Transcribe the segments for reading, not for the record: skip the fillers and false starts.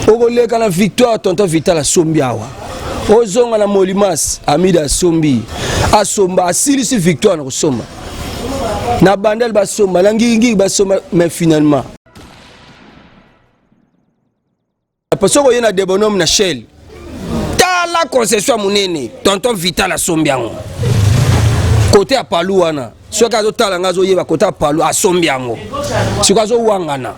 okoleka na victoire tonton Vital asombi awa ozonga na Molimas Amida asombi asomba asilisi victoire na kosomba na bandel basomba na ngingi basomba mais finalement parce que y a des bonhommes na Shell la concession monene tonton Vital asombi yango côté à Palu wana so ka zo tala ngazo yeba côté à Palu asombi yango siko zo wangana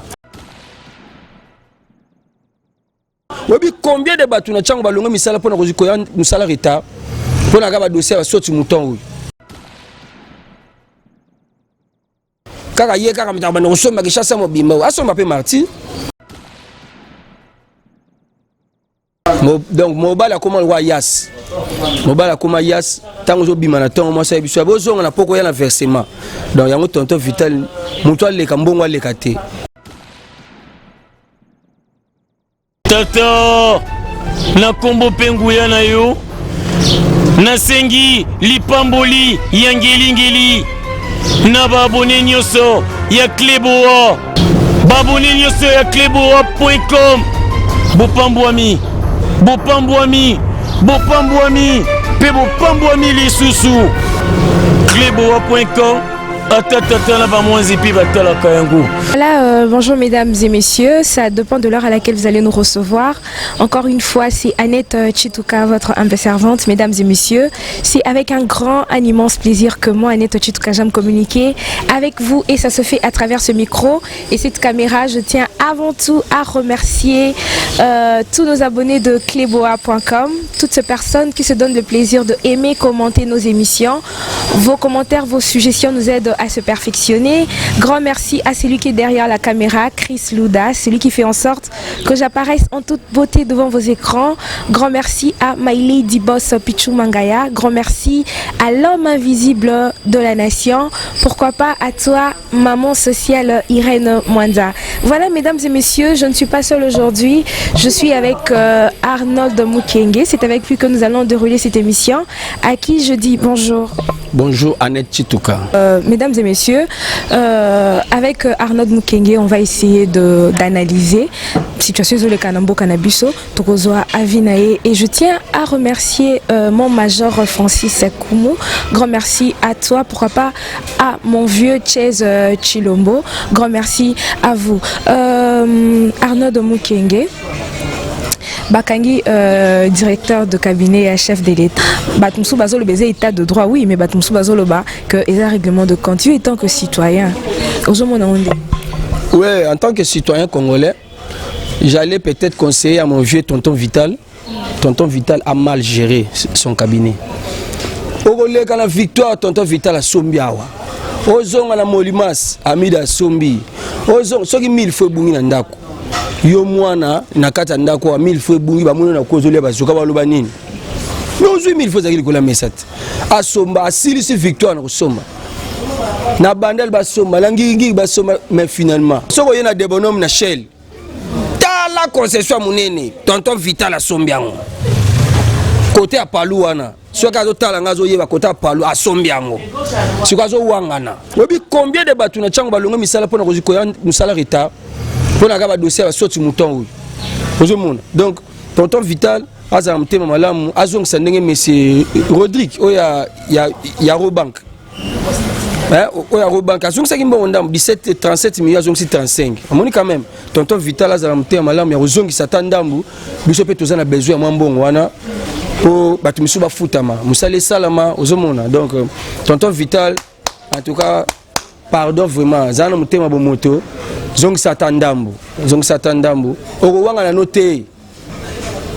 Webi combien de batu na chango balongo misala pona koziko ya musala retard pona ka ba dossier ba soti mouton oui kaka ye kaka mita bana kosomba ki chassa mobimba asomba pe marti donc mobala comment le yas mobala comment yas tango zo bima na tango mo sa biso bozonga na poko ya na versement donc yango tonton Vital muto le kambongo le kate tata na kombo penguya na yo na sengi lipamboli yangelingeli na babone nyoso ya Kleboa babone nyoso ya kleboa.com bopambwami pe bopambwami lisusu Kleboa.com. Voilà, bonjour mesdames et messieurs, ça dépend de l'heure à laquelle vous allez nous recevoir. Encore une fois, c'est Annette Chituka, votre humble servante, mesdames et messieurs. C'est avec un grand, un immense plaisir que moi, Annette Chituka, j'aime communiquer avec vous et ça se fait à travers ce micro et cette caméra. Je tiens avant tout à remercier tous nos abonnés de Kleboa.com, toutes ces personnes qui se donnent le plaisir de aimer, commenter nos émissions. Vos commentaires, vos suggestions nous aident à se perfectionner. Grand merci à celui qui est derrière la caméra, Chris Louda, celui qui fait en sorte que j'apparaisse en toute beauté devant vos écrans. Grand merci à My Lady Boss Pichou Mangaya. Grand merci à l'homme invisible de la nation. Pourquoi pas à toi, maman sociale Irène Mwanza. Voilà mesdames et messieurs, je ne suis pas seule aujourd'hui. Je suis avec Arnold Mukenge. C'est avec lui que nous allons dérouler cette émission. À qui je dis bonjour. Bonjour Annette Chituka. Mesdames et messieurs, avec Arnold Mukenge, on va essayer d'analyser la situation de Kanambo Kanabiso, Tokozoa Avinae. Et je tiens à remercier mon major Francis Koumou. Grand merci à toi, pourquoi pas à mon vieux Chase Chilombo. Grand merci à vous. Arnold Mukenge. Bakangi, directeur de cabinet et chef de l'État. Batumsou Bazolo baiser état de droit, oui, mais Batumsou Bazolo ba que il y a un règlement de compte. Tu étant que citoyen, oui, en tant que citoyen congolais, j'allais peut-être conseiller à mon vieux tonton Vital. Tonton Vital a mal géré son cabinet. Ogolé quand la victoire, tonton Vital a sombi awa. Ozonga na Molimas Amida sombi. Ozong soki 1000 fois bungi na ndako. Yo mwana na kata ndako wa 1000 fois bungi ba mwana na kozole ba zoka baloba nini. Nous 1000 fois zakili kola mesate. Asomba asilisi victoire na kosomba. Na bandel basomba na ngingi basomba mais finalement soko yena des bonhommes na Shell. Ta la concession monene tonton Vital asombi yango. Côté à Palu wana so ka zo tala ngazo yeba côté à Palu asombi yango. Siko zo wangana. Webi combien de batu na chango balongo misala pona koziko ya musala retard. Pour la dossier à sortir mouton oui. Donc tonton Vital azam tema malamu azong sandenge monsieur Rodrigue oya ya Robank. Oya Robank azong sakimbo ndam 17 37 millions azong 35. Amoni quand même tonton Vital azam tema malamu ya ozongi satandambu biso pe tozana besoin ya mbongo wana po batu misu ba futama musale salama ozomona. Donc tonton Vital en tout cas pardon vraiment zana mutema bo moto zongi satandambu oko wanga na noté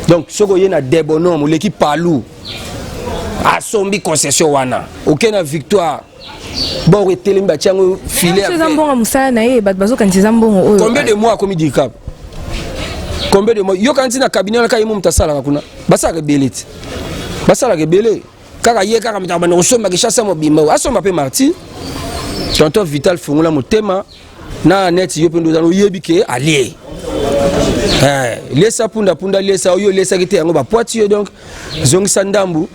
donc soko yena debonom l'équipe Palu asombi concession wana aucun na victoire bon retelim ba tiango filer combien de mois comme dit cap combien de mois yo kanti na cabinet la kayimu mtasala kuna basaka beleti basala ke belé kaka ye kaka mtabana osomba ke chassa mobimba asomba pe marti tonton Vital fungula motema na net yo pendo dans yebike allié laissa punda lesa yo lesa kite yango ba poiti donc zongi sandambu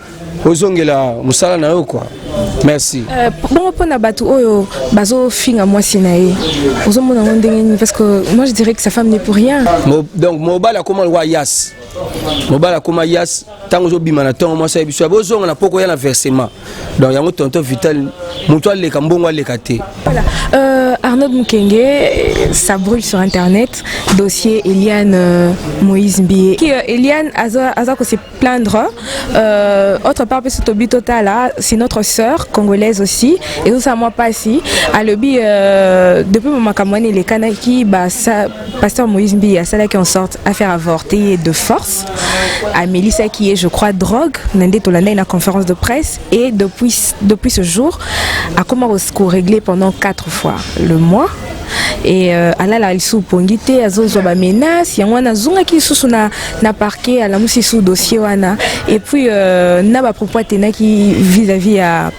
ozongela musala na yo quoi. Merci. Bon pour na batu oyo bazo finga moi sinae. Ozomona ndenge parce que moi je dirais que sa femme n'est pour rien. Donc mobala comment le roi Yas. Mobala comment Yas tant ozo bimana tant moi ça biso bozonga na poko ya na versement. Donc yango tonton Vital muto le kambongo le kate. Voilà. Arnaud Mukenge, ça brûle sur internet. Dossier Eliane Moïse Mbié. Eliane Aza se plaindre. Autre part, c'est notre sœur congolaise aussi. Et tout ça, moi pas si. À l'objet depuis mon makamouane les Kanaki, pasteur Moïse Mbié, c'est là qui en sorte à faire avorter de force. À Mélissa qui est, je crois, drogue. Nende Tolanda une conférence de presse. Et depuis ce jour, a commencé à régler pendant 4 fois le mois. Et alala alisu pongite azozo ba menace yangwana zunga ki susu na parquet ala musi sous dossier wana et puis na ba propos tena ki vis-à-vis à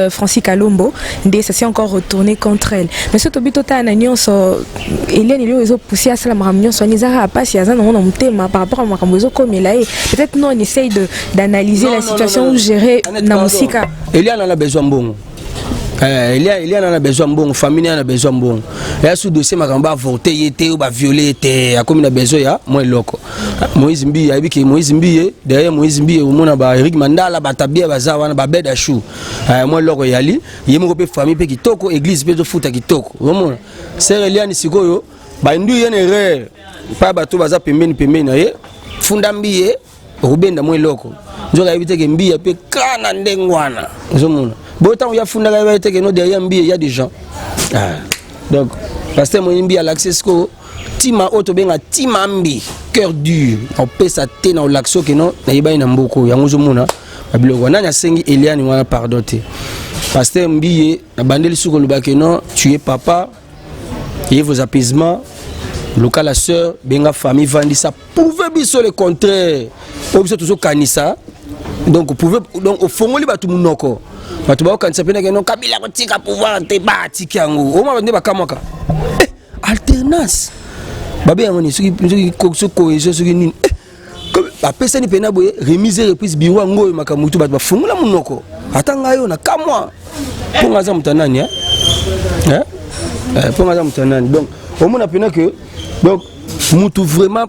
Francis Kalombo, ça s'est encore retourné contre elle. Mais ce tobitota na nyonso Eliane il a poussé à cela ramnion so nizara pas si azana on thème par rapport à makambozo comme là peut-être nous on essaye d'analyser la situation ou gérer na musika. Eliane a besoin bon. Eliane a besoin bon, famille a besoin bon. Et à ce dossier, ma grand-mère voté, était ou violé, était à comme il a besoin, ya moi loco. Moïse Mbi, il y a Moïse Mbi, derrière Moïse Mbi, au monde a Eric Mandala, Batabia, Bazawana, Babed Achou. Moi loco yali, il y a mon famille qui toko, église peut foot qui toko. Vraiment, c'est Eliane Sigoyo, bah nous y a une erreur, pas bateau baza pemeni Fundambi, Ruben da moi loco. J'aurais évité que Mbi a pu kana ndengwana. Vraiment. Autant il y a funda que nous derrière Mbi il y a des gens. Donc pasteur Mbi à l'accès ko tima auto benga tima Mbi cœur dur on peut sa tête dans l'accès que non na yiba ina mboko ya ngozomuna babiloko nanya sengi Eliane wana pardonner. Pasteur Mbi na bandeli suko lobake non tu es papa et vos apaisements local la sœur benga famille vandi ça pouvait biso le contraire obiso toujours kanisa donc vous pouvez donc au fond li batu munoko batu ba kanisa pena que non kabila ko tika pouvoir te ba tika yango o ma bande ba kamaka alternance babe yango ni soki cohésion soki nini ba pesa ni pena boye remise reprise biwa ngoyo makamutu batu ba fungula munoko atanga yo na kamwa ponga za mutanani ponga za mutanani donc au mona pena que donc mutu vraiment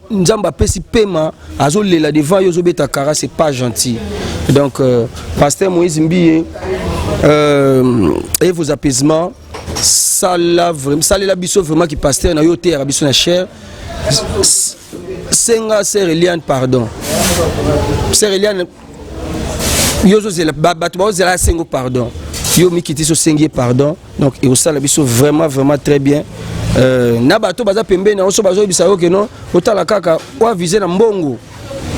Nzamba pesi pema azolela devant yo zobeta kara c'est pas gentil. Donc pasteur Moïse Mbié et vos apaisements ça la biso vraiment qui pasteur na yo terre biso na cher senga sœur Eliane pardon. Sœur Eliane yo zo zela batu ba zela sengo pardon. Yo mi kiti so sengi pardon. Donc et ça la biso vraiment très bien. Na bato baza pembe na oso bazo bisa yo que non otala kaka wa viser na mbongo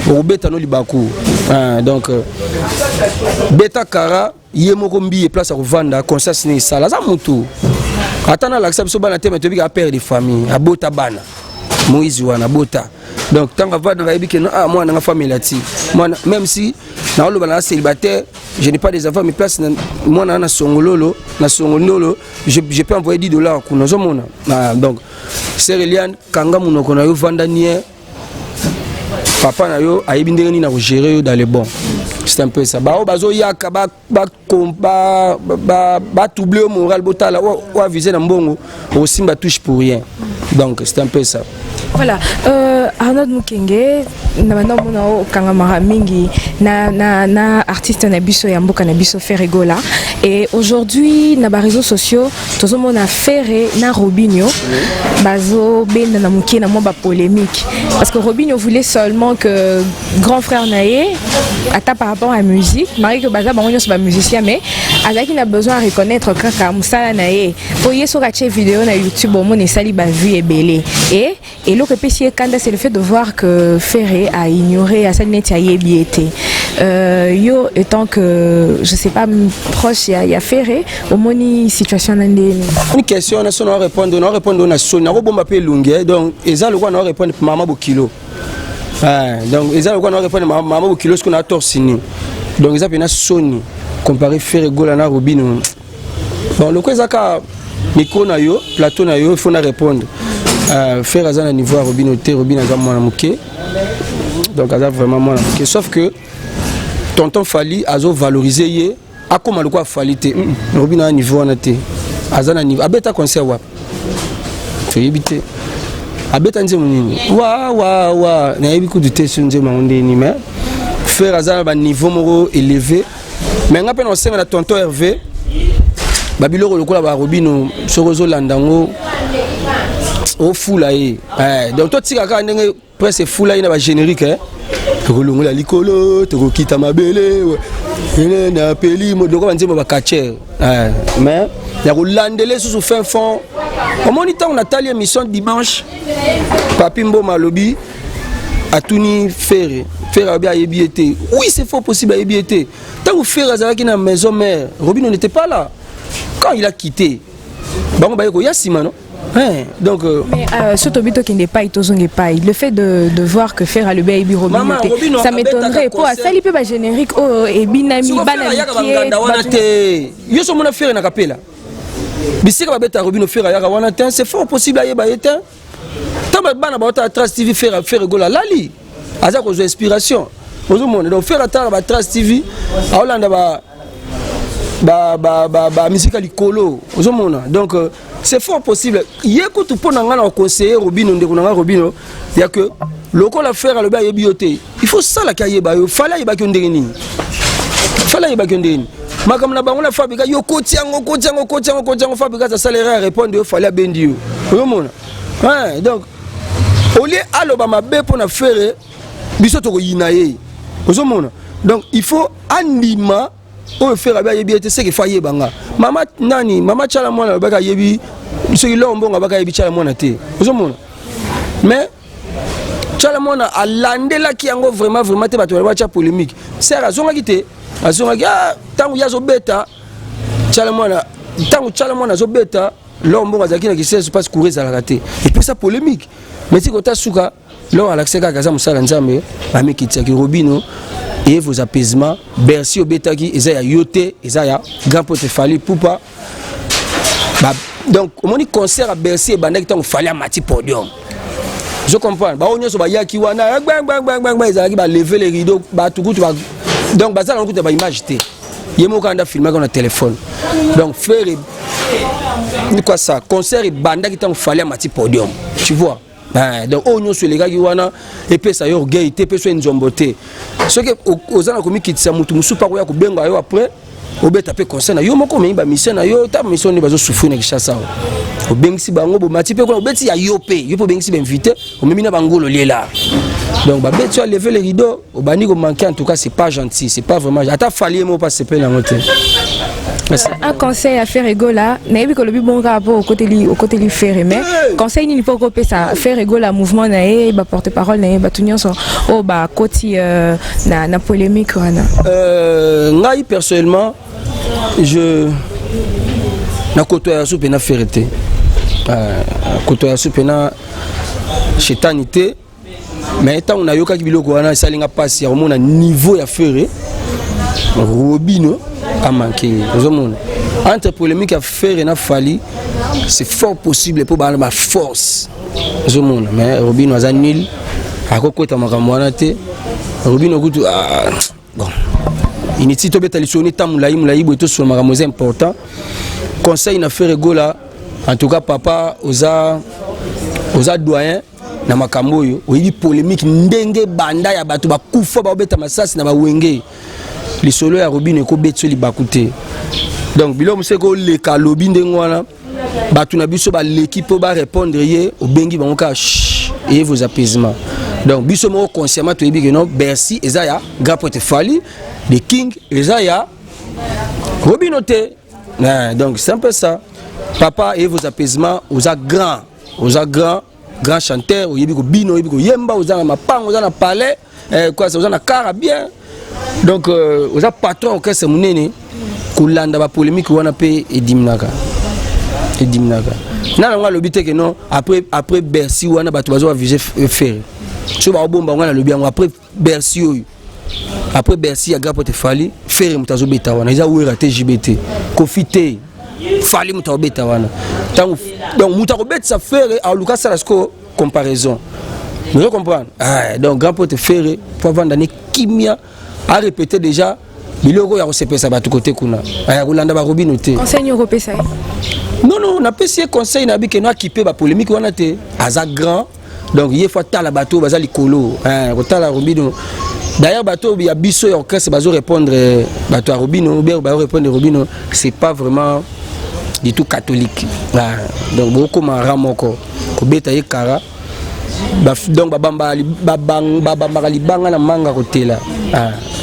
obeta no libaku donc beta kara yemoko Mbi et place à revendre conscience ni sala za mutu atana l'accès biso bana teme to bika père de famille abota bana Moïse wana bota donc tant va dans que non moi na famille lati moi même si na lo bana célibataire je n'ai pas des enfants mais place moi na songololo je peux envoyer $10 kuno zomona donc sœur Eliane kanga munoko na yo vandanier papa na yo ayebi ndenge ni na gérer yo dans les bons c'est un peu ça ba bazo yaka ba troubler au moral botala wa viser na mbongo aussi ba touche pour rien donc c'est un peu ça. Voilà, Arnaud Mukenge, na kanga mingi na artiste na biso ya mboka na biso Ferregola et aujourd'hui na ba réseaux sociaux tozo mona Ferre na Robinho bazo benda na mukie na mo ba polémique parce que Robinho voulait seulement que grand frère naé ata par rapport à la musique marie que baza ba onyo so ba musicien mais azaki na besoin de reconnaître kaka musala naé pour yeso ka vidéo na YouTube au mona sali ba vue et belé et l'autre PC Kanda c'est le fait de voir que Ferré a ignoré à sa net biété. Yo étant que je sais pas proche il y a Ferré au moni situation une question on a répondre on a sonné on bomba pe lungue donc eza le quoi on répondre maman bokilo donc eza le quoi on répondre maman bokilo ce qu'on a torsini donc eza pena sonné comparer Ferré Gola na Robinho bon le quoi ezaka micro na yo plateau na yo il faut na répondre faire à un niveau à Robinho Robinho à mon donc à vraiment mon sauf que tonton Fali azo valoriser ye akoma le quoi Fali te Robino à niveau on te azana niveau abeta concert wa fait éviter abeta nze munini wa na yebi ku dute sunze mangonde ni mais faire azana ba niveau moko élevé mais nga pe na senga na tonton Hervé babilo lokola ba Robino sokozo landango au fula yi donc toi tika ka ndenge presque fula yi na ba générique kolongo la likolo to kita mabele na peli mo doko banzemo ba catcher mais ya kolandele sous fin fond au moniteur on a tali émission dimanche Papi Mboma lobby atuni faire bien yebiete oui c'est fort possible yebiete tant que faire azalaki na maison mère Robino n'était pas là quand il a quitté bango ba yeko yasima non donc mais ce tobito qui n'est pas le fait de voir que faire le baby Robino ça m'étonnerait pour ça il peut pas générique et binami yo so mona faire na kapela bisika ba beta Robino faire ya wana ten c'est fort possible ayeba yete tant bana ba ta Trace TV faire gola lali aza ko inspiration ozo mona donc faire ta ba Trace TV a Hollande ba musique likolo ozo mona donc c'est fort possible. Yeko tu pona ngana au conseiller Robino ndeko na Robino ya que loko la faire le ba yebioté. Il faut ça la kayeba yo fala yeba ki ndengeni. Fala yeba ki ndengeni. Makamna bango la fabrika yo kotiango fabrika ça salaire répondre yo fala bendi yo. Yo mona. Donc au lieu aloba mabe pona faire biso to ko yinaye. Ozo mona. Donc il faut anima on fait la yebi c'est que faye banga mama nani mama chala mwana baka yebi ce qui lombo baka yebi chala mwana te ozomona mais chala mwana alandela ki yango vraiment te bato ba polémique c'est raison ki tangu yazo beta chala mwana zo beta lombo azaki na ki se passe courir za la raté et puis ça polémique mais si kota suka lo alaxeka kaza musala nzambe amekitsa ki Robino et vos apaisements Bercy obetaki ezaya yote ezaya grand pote Fali poupa donc on dit concert à Bercy et bandaki tango Fali a mati podium je comprends ba onyo so ba yaki wana bang ezaki ba lever les rideaux ba tukutu ba donc ba ça on kuta ba image té yemo kanda filmer con téléphone donc faire ni quoi ça concert et bandaki tango Fali a mati podium tu vois donc on sur les gars qui wana et puis ça y orgueil te peut soit une zomboté ce que aux ana komi kitisa mutu musu pa ko ya ko benga yo après obeta pe concert yo moko me ba mission na yo ta mission ni bazo souffrir na kishasa o bengisi bango bo mati pe ko obeti ya yo po bengisi ba invité o memi na bangolo lela donc ba beti lever les rideaux o bani ko manquer en tout cas c'est pas gentil c'est pas vraiment ata Fali mo pas se pe na moté. Un conseil à faire égola, n'ayez que le bon rapport au côté du faire mais conseil ni pas copier ça faire égola mouvement nae ba porte parole nae ba tunyo so oh ba côté na polémique wana ngai personnellement je na koto ya soupe na ferité koto ya soupe na chétanité mais tant on a yoka ki biloko wana salinga passe ya mona niveau ya ferré Robino a manqué. Entre polémique à faire et à Fali, c'est fort possible pour ma force. Mais Robino a nul. À quoi tu as marqué Robino bon. Initi to beta lisoni tamulayi boto sur maramoze important. Conseil na faire gola. En tout cas papa oza doyen na makambo yo. Oyi polémique ndenge banda ya bato bakufa ba beta masasi na ba wenge. Les solo ya Robino ko betso li bakute donc bilo museko le kalobi ndengwana batu na biso ba l'équipe ba répondre ye obengi bango ka et vos apaisements donc biso mo consciemment to yebi que non Bercy ezaya grand pote Fali the king ezaya Robino te donc c'est un peu ça papa et vos apaisements aux grand chanteur yebi ko bino yebi ko yemba aux na mapango aux na palais quoi ça aux na car bien. Donc aux patrons au cas c'est monene kulanda ba polémique wana pe edimnaka na nga lobité que non après Bercy wana bato bazo aviser faire so ba bomba wana lobi yango après Bercy ya gapote Fali faire mutazo beta wana iza wera TJBT confité Fali mutazo beta wana donc mutazo beta ça faire à Lucas Salasco comparaison vous comprenez donc gapote faire pour vendre kimia a répété déjà biloko ya kosepesa bato côté kuna aya kolanda ba robino te conseil européen ça non na pesi conseil na bike no akipe ba polémique wana te aza grand donc il faut tala bato baza likolo ko tala robino d'ailleurs bato ya biso ya orchestre bazo répondre bato ya robino ba répondre robino c'est pas vraiment du tout catholique donc beaucoup mara moko ko beta ye kara donc babamba libanga na manga kotela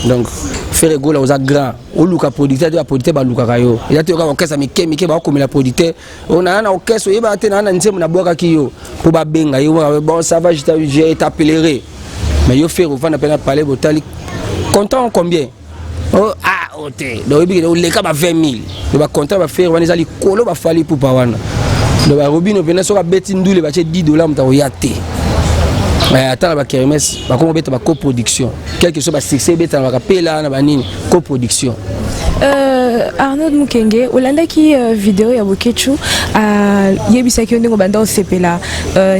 donc faire gola aux grand au luka producteur de producteur ba luka kayo il a te ka orchestre mike ba comme la producteur on a un orchestre et ba te na nzemu na boka kiyo pour ba benga yo bon ça va j'ai t'appellerai mais yo faire on va parler botali content combien oh ok donc il le ka ba 20 000 donc ba content ba faire on les ali kolo ba fali pour pa wana donc ba robino pena so ka beti ndule ba che $10 mta oyate attends la kermesse ba comment beta ba coproduction quelque chose ba succès beta ba kapela na ba nini coproduction Arnaud Mukenge olanda ki vidéo ya Bokechu yebisaki ndenge banda osepela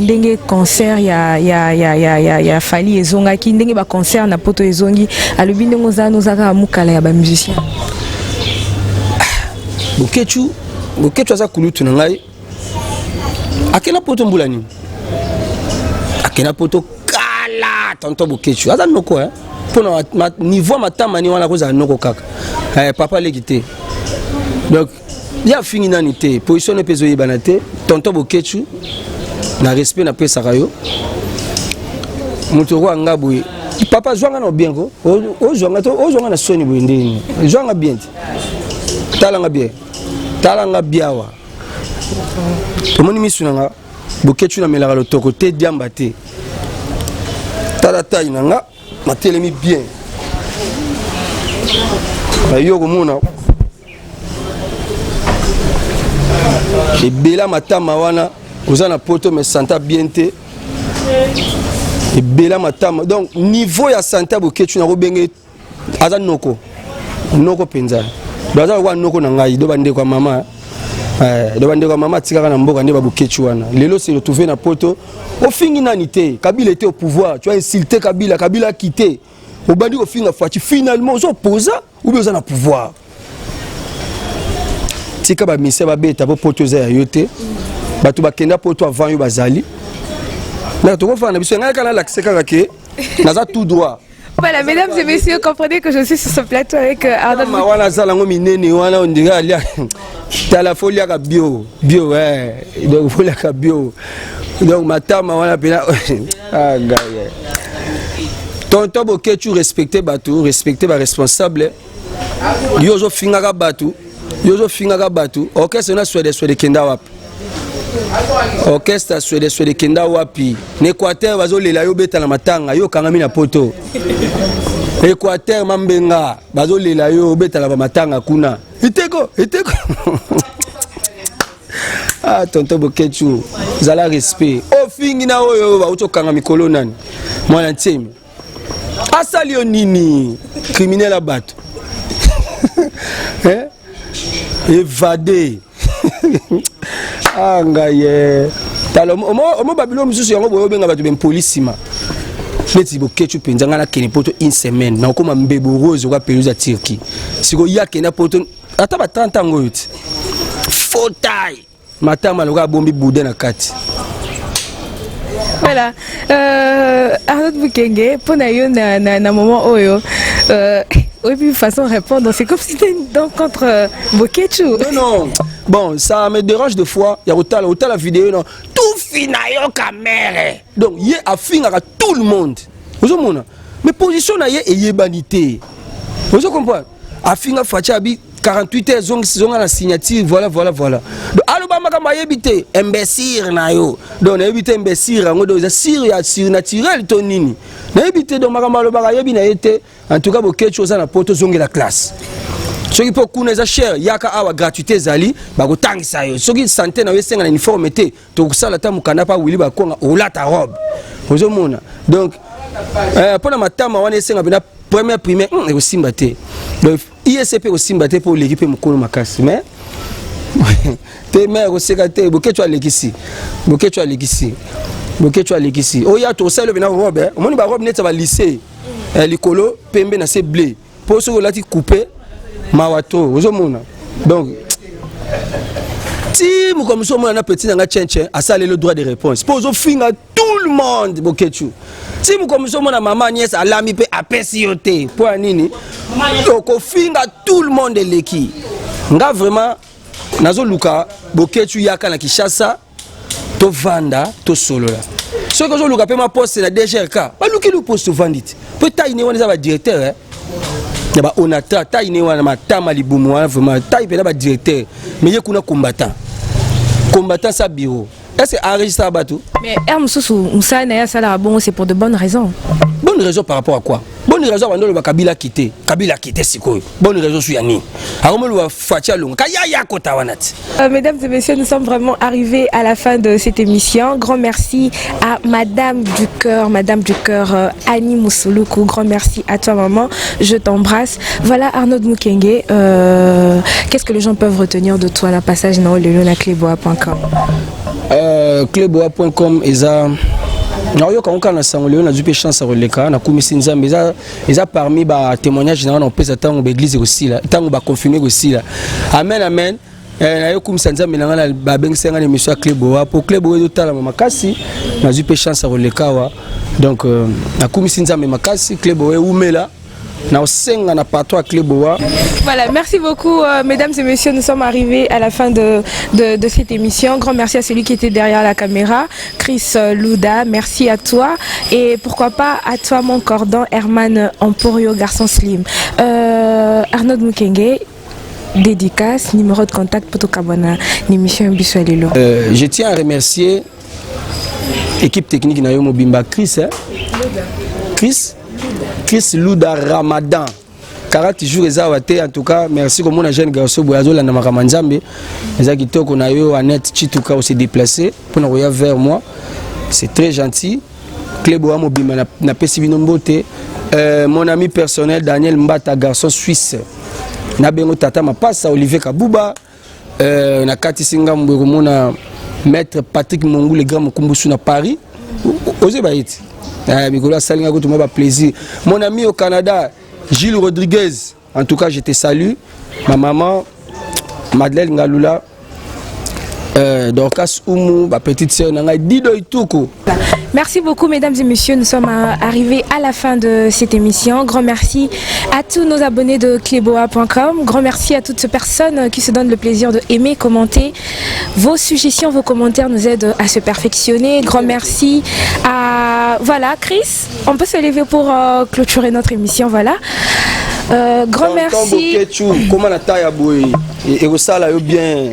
ndenge concert ya Fali ezonga ki ndenge ba concert na poto ezongi alobi ndenge ozana ozaka mukala ya ba musicien Bokechu aza kulutu na ngai akena poto mbulani akena poto kala tonto Bokechu aza noko pour na niveau matama ni wana koza noko kaka papa lekite donc ya fini nani te position ne peso yebana te tonto Bokechu na respect na pesa kayo muto kwa ngabwe papa zwanga na bien ko o zwanga na soni bwendeni zwanga bien talanga biawa tomoni misunanga Bokechu na melaka lotoko te diamba te tala taille nanga matelemi bien ayo komona ebela matama wana oza na poto mais santa bien te ebela matama donc niveau ya santa Bokechu na kobenge aza noko penza baza kwa noko na ngai do bande kwa mama do bande kwa mama tikaka na mboka nde ba Bokechu wana lelo se retrouver na poto au fingi nani te Kabila était au pouvoir tu as insulté Kabila quitté au bandi au finga fati finalement aux opposants ou bien aux na pouvoir tika ba mise ba beta po poto za yote batu bakenda poto avant yo bazali na to ko fana biso ngaka na l'accès kaka ke naza tout droit. Voilà, mesdames et messieurs, comprenez que je suis sur ce plateau avec Arnaud. Wana sala ngomi nene wana on dirait alia tala folia ka bio donc folia ka bio donc matama wana pena gars tonton Bokechu respecter batu respecter ba responsable yozo fingaka batu orchestre na swede kenda wapi orchestre swede kenda wapi n'Équateur bazolela yo beta na matanga yo kangami na poto Équateur mambenga bazolela yo beta na matanga kuna iteko tonton Bokechu zala respect ofingi na oyo ba utokanga mikolo nani mwana ntemi asali yo nini criminel abato évadé ngaye talo omo babilo mususu yango boyo benga bato ben polisima neti Bokechu penza ngana kene poto une semaine na koma mbebo rose kwa peluza Turquie siko yake na poto ata ba 30 ans yote fauteuil matama loka bombi boudin na kati. Voilà, Arnaud Mukenge, pour na moment oyo, oui puis façon répondre, c'est comme si c'était donc contre Bokechu. Non, bon, ça me dérange de fois. Il y a la vidéo, non, tout finayo caméra. Donc, il y a finir à tout le monde. Vous comprenez? Mais position na y est banité. Vous comprenez? A finir Fachabi 48 heures zong la signature, voilà. Donc, alobama kama yebite imbécile na yo. Donc, yebite imbécile ngo do sir naturel to nini. Na yebite donc makama alobaka yebi na yete. En tout cas, Bokechu za na poto zonge la classe. Soki po kuna za cher yaka awa gratuité zali bakotangisa yo. Soki santé na wesenga na uniforme te to kusala ta mukanda pa wili bakonga olata robe. Ozo mona. Donc, pona matama wana esenga bina première primaire au Simbate. Donc ISP au Simbate pour l'équipe mukolo makasi mais te mère au secrétaire Bokechu alekisi. Bokechu alekisi. Oh ya to sala bina robe. Omoni ba robe net ba lycée. likolo pembe na se blé pour ce que coupé mawato ozomona donc si vous comme ça mon petit nga tchenche a ça le droit de réponse pour finga tout le monde bokechu si vous comme ça mon maman nièce alami pe apesioté pour nini ko finga tout le monde leki nga vraiment nazo luka bokechu yaka na Kishasa to vanda to solo là ce que je luka pe ma poste na DGRK pas luki lu poste vandit peut taille ne wana za directeur hein yaba onata taille ne wana matama libumu wana vraiment taille pe na ba directeur mais yekuna combattant sa bureau. Est-ce que enregistre bateau? Mais c'est pour de bonnes raisons. Bonne raison par rapport à quoi? Bonne raison avant le Kabila quitter. Kabila quitter Siko. Bonne raison sur Yanni. Mesdames et messieurs, nous sommes vraiment arrivés à la fin de cette émission. Grand merci à Madame du cœur, Annie Moussoulou. Grand merci à toi maman. Je t'embrasse. Voilà Arnaud Mukenge. Qu'est-ce que les gens peuvent retenir de toi, la passage dans le cleboa.com? Cleboa.com est à non, quand on a sanglé, on a eu chance à releka, on a commis ça, mais ça parmi les témoignages généraux, on peut s'attendre à l'église aussi là, tant on va confirmer aussi là. Amen, amen. Na comme ça nzambe na ngala ba benga émission à Cleboa pour Cleboa de tala makasi, on a eu chance à releka wa. Donc na commis nzambe makasi Cleboa umela. Voilà, merci beaucoup mesdames et messieurs, nous sommes arrivés à la fin de cette émission. Grand merci à celui qui était derrière la caméra, Chris Louda, merci à toi et pourquoi pas à toi mon cordon, Herman Emporio, garçon slim. Arnaud Mukenge, dédicace, numéro de contact pour tout Kabana, l'émission Bissualelo. Je tiens à remercier l'équipe technique Nayomo Bimba Chris. Chris Louda Ramadan 40 jours ezawate en tout cas merci comme mon jeune garçon boyazola na makamanzambe ezaki toko na yo Annette Chituka s'est déplacé pour nous revenir vers moi c'est très gentil Cleboa mobima na pesi bino mbote mon ami personnel Daniel Mbata garçon suisse na bengo tata mapasa Olivier Kabouba na kati singa mbweko mona maître Patrick Mongou le grand Mukumbusu na Paris osé baïti plaisir. Mon ami au Canada, Gilles Rodriguez, en tout cas je te salue. Ma maman, Madeleine Ngaloula, Dorcas Oumou, ma petite sœur Dido Itouko. Merci beaucoup mesdames et messieurs, nous sommes arrivés à la fin de cette émission. Grand merci à tous nos abonnés de Cleboa.com. Grand merci à toutes ces personnes qui se donnent le plaisir de aimer, commenter. Vos suggestions, vos commentaires nous aident à se perfectionner. Grand merci à... Voilà, Chris, on peut se lever pour clôturer notre émission, voilà. Grand merci. Comment la taille a boué et au sala bien.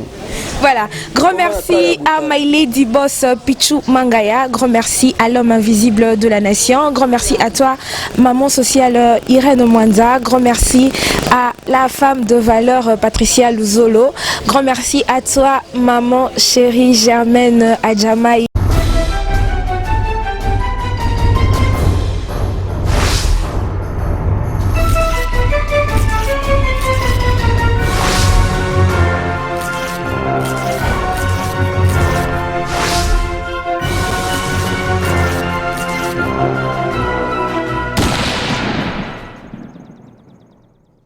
Voilà, grand merci à My Lady Boss Pichou Mangaya, grand merci à l'homme invisible de la nation, grand merci à toi maman sociale Irène Mwanza, grand merci à la femme de valeur Patricia Luzolo, grand merci à toi maman chérie Germaine Adjamaï.